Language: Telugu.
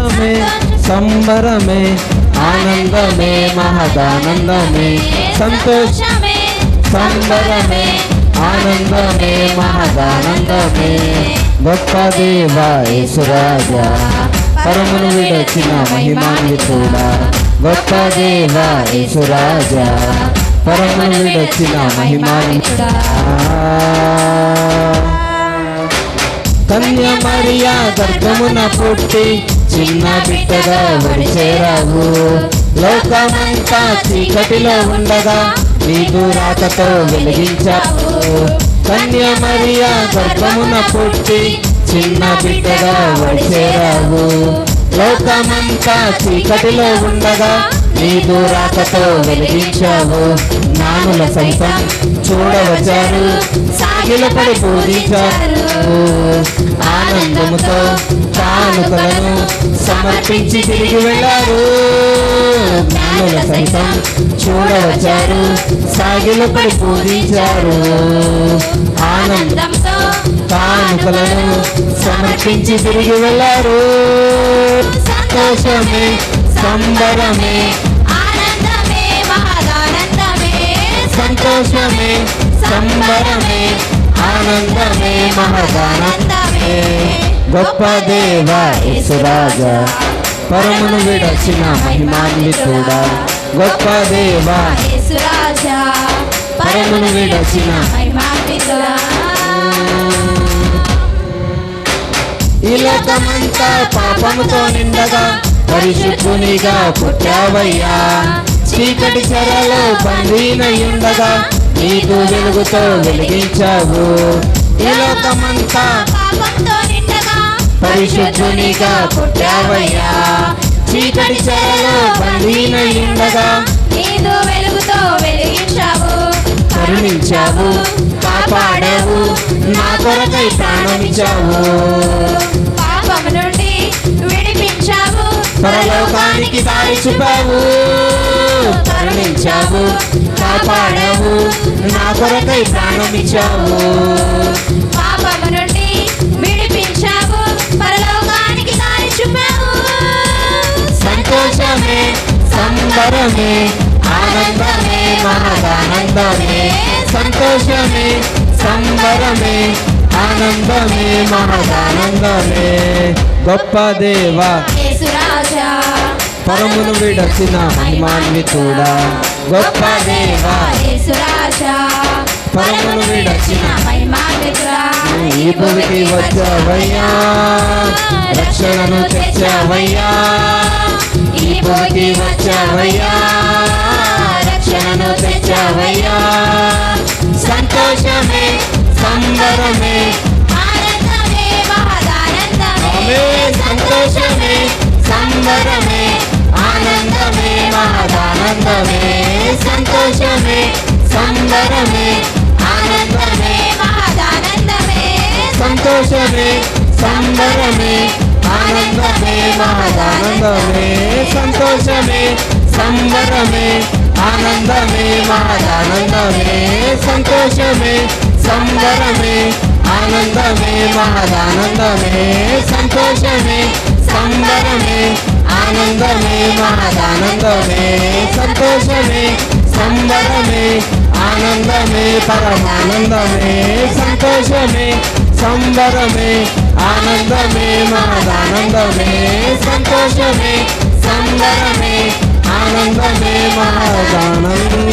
సంతోషమే సంబరమే ఆనందమే మహదానందమే సంతోషమే సంబరమే ఆనందమే మహదానందమే గొప్ప దేవా యేసు రాజా పరమును విడచిన మహిమాన్వితుడా గొప్ప దేవా యేసు రాజా పరమును విడచిన మహిమాన్వితుడా కన్య మరియా గర్భమున పుట్టి చిన్న బిడ్డగా వడిచేరావు లోకమంతా చీకటిలో ఉండగా నీకు రాకతో వెలిగించావు కన్య మరియా గర్భమున పుట్టి చిన్న బిడ్డగా వడిచేరావు లోకమంతా చీకటిలో ఉండగా నీకు రాకతో వెలిగించావు నానుల సైతం చూడవచ్చారు సాగిలపడి పూజించారు ఆనందముతో కానుకలను సమర్పించి తిరిగి వెళ్ళారు జ్ఞానుల సైతం చూడవచ్చారు సాగిలపడి పూజించారు ఆనందంతో కానుకలను సమర్పించి తిరిగి వెళ్ళారు సంతోషమే సంబరమే ఆనందమే మహదానందమే సంతోషమే సంబరమే ఆనందమే మహదానందమే గొప్ప దేవా యేసు రాజా పరమును విడచిన మహిమాన్వితుడా గొప్ప దేవా యేసు రాజా పరమును విడచిన మహిమాన్వితుడా ఈ లోకమంతా పాపముతో నిండగా పరిశుద్ధునిగా పుట్టావయ్యా చీకటి చెరలో బందీనయుండగా నీకు వెలుగుతో వెలిగించావు ఈ లోకమంతా పాపంతో నిండగా పరిశుద్ధునిగా పుట్టావయ్యా చీకటి చెరలో బందీనయుండగా నీదు వెలుగుతో వెలిగించావు కరుణించావు కాపాడావు నా కొరకై ప్రాణమిచ్చావు పాపము నుండి విడిపించావు పరలోకానికి దారి చూపావు కరుణించావు కాపాడావు నా కొరకై ప్రాణమిచ్చావు పాపము నుండి విడిపించావు పరలోకానికి దారి చూపావు సంతోషమే సంబరమే ఆనందమే మహదానందమే సంతోషమే సంబరమే ఆనందమే మహదానందమే గొప్ప దేవా యేసు రాజా పరమును విడచిన మహిమాన్వితుడా గొప్ప దేవా యేసు రాజా పరమును విడచిన మహిమాన్వితుడా ఈ భూమికి వచ్చావయ్యా రక్షణను తెచ్చావయ్యా ఈ భూమికి వచ్చావయ్యా రక్షణను తెచ్చావయ్యా సంతోషమే సంబరమే ఆనందమే మహదానందమే సంతోషమే సంబరమే ఆనందమే మహదానందమే సంతోషమే సంబరమే ఆనందమే మహదానందమే సంతోషమే సంబరమే ఆనందమే మహదానందమే సంతోషమే సంబరమే ఆనందమే మహదానందమే సంతోషమే సంబరమే ఆనందమే మహదానందమే సంతోషమే సంబరమే ఆనందమే మహదానందమే సంతోషమే సంబరమే ఆనందమే పరమానందమే సంతోషమే సంబరమే ఆనందమే మహదానందమే సంతోషమే సంబరమే ఆనందమే మహదానందమే